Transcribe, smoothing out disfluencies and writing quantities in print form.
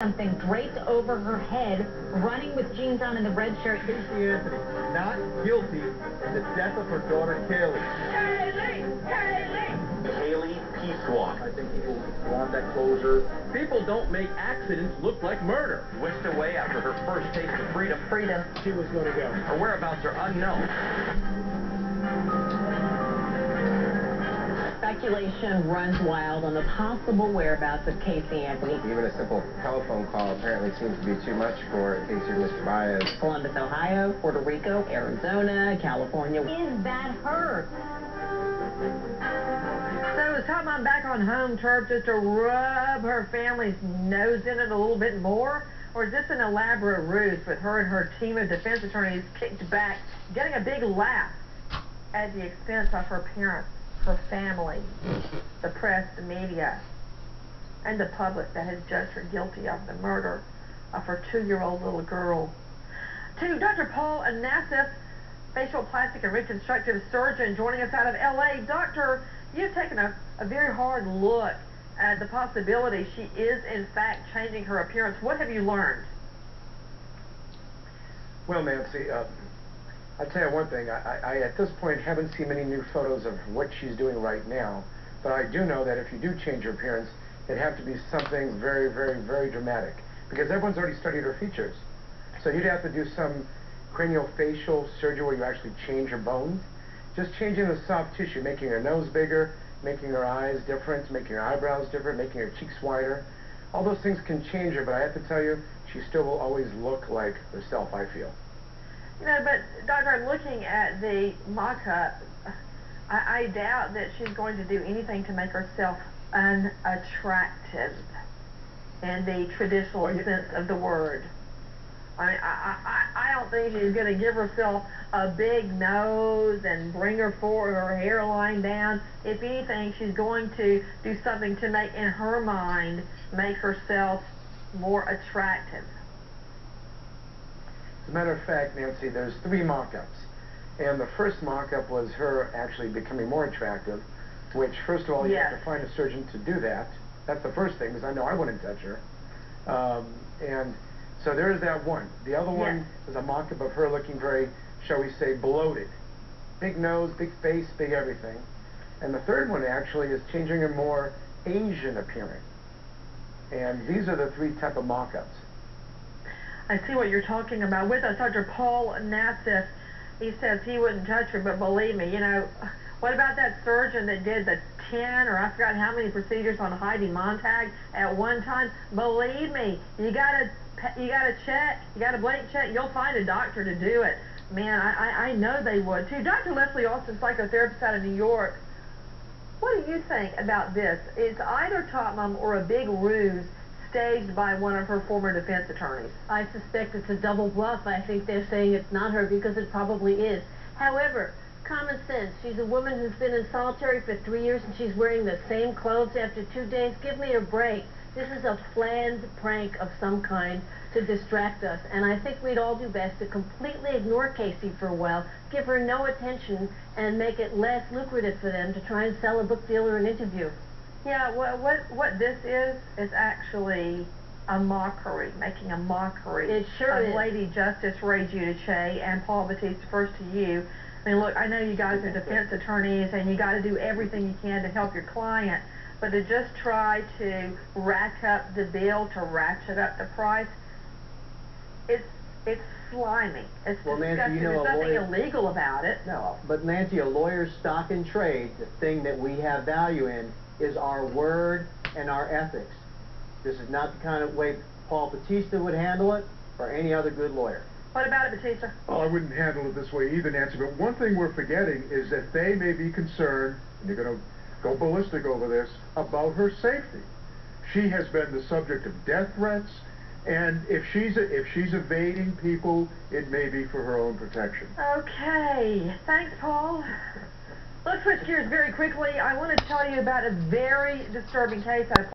Something draped over her head, running with jeans on and the red shirt. Casey Anthony, not guilty in the death of her daughter, Kaylee. Kaylee Peace Walk. I think people want that closure. People don't make accidents look like murder. Whisked away after her first taste of freedom. She was going to go. Her whereabouts are unknown. Speculation runs wild on the possible whereabouts of Casey Anthony. Even a simple telephone call apparently seems to be too much for Casey or Mr. Baez. Columbus, Ohio, Puerto Rico, Arizona, California. Is that her? So is someone back on home turf just to rub her family's nose in it a little bit more? Or is this an elaborate ruse with her and her team of defense attorneys kicked back, getting a big laugh at the expense of her parents, her family, the press, the media, and the public that has judged her guilty of the murder of her 2-year-old little girl? To Dr. Paul Nassif, facial plastic and reconstructive surgeon, joining us out of L.A. Doctor, you've taken a very hard look at the possibility she is in fact changing her appearance. What have you learned? Well, Nancy, I'll tell you one thing. I at this point haven't seen many new photos of what she's doing right now, but I do know that if you do change your appearance, it'd have to be something very, very, very dramatic, because everyone's already studied her features. So you'd have to do some craniofacial surgery where you actually change her bones, just changing the soft tissue, making her nose bigger, making her eyes different, making her eyebrows different, making her cheeks wider. All those things can change her, but I have to tell you, she still will always look like herself, I feel. You know, but Doctor, I'm looking at the mock-up. I doubt that she's going to do anything to make herself unattractive in the traditional sense of the word. I don't think she's going to give herself a big nose and bring her hairline down. If anything, she's going to do something to make, in her mind, make herself more attractive. As a matter of fact, Nancy, there's 3 mock-ups. And the first mock-up was her actually becoming more attractive, which, first of all, you have to find a surgeon to do that. That's the first thing, because I know I wouldn't touch her. And so there is that one. The other one is a mock-up of her looking very, shall we say, bloated. Big nose, big face, big everything. And the third one actually is changing her more Asian appearing. And these are the 3 type of mock-ups. I see what you're talking about. With us, Dr. Paul Nassif. He says he wouldn't touch her, but believe me, you know, what about that surgeon that did the 10 or I forgot how many procedures on Heidi Montag at one time? Believe me, you gotta check, you got a blank check, you'll find a doctor to do it. Man, I know they would too. Dr. Leslie Austin, psychotherapist out of New York, what do you think about this? It's either Top Mom or a big ruse staged by one of her former defense attorneys. I suspect it's a double bluff. I think they're saying it's not her because it probably is. However, common sense. She's a woman who's been in solitary for 3 years and she's wearing the same clothes after 2 days. Give me a break. This is a planned prank of some kind to distract us, and I think we'd all do best to completely ignore Casey for a while, give her no attention, and make it less lucrative for them to try and sell a book deal or an interview. Yeah, what this is actually a mockery, making a mockery it sure of is. Lady Justice Ray Giudice and Paul Batista. First to you. I mean, look, I know you guys are defense attorneys and you got to do everything you can to help your client, but to just try to rack up the bill, to ratchet up the price, it's slimy. It's well, disgusting. Nancy, you know, there's nothing illegal about it. No, but Nancy, a lawyer's stock in trade, the thing that we have value in, is our word and our ethics. This is not the kind of way Paul Batista would handle it, or any other good lawyer. What about it, Batista? Well, I wouldn't handle it this way either, Nancy, but one thing we're forgetting is that they may be concerned, and you're going to go ballistic over this, about her safety. She has been the subject of death threats, and if she's evading people, it may be for her own protection. Okay, thanks, Paul. Let's switch gears very quickly. I want to tell you about a very disturbing case out of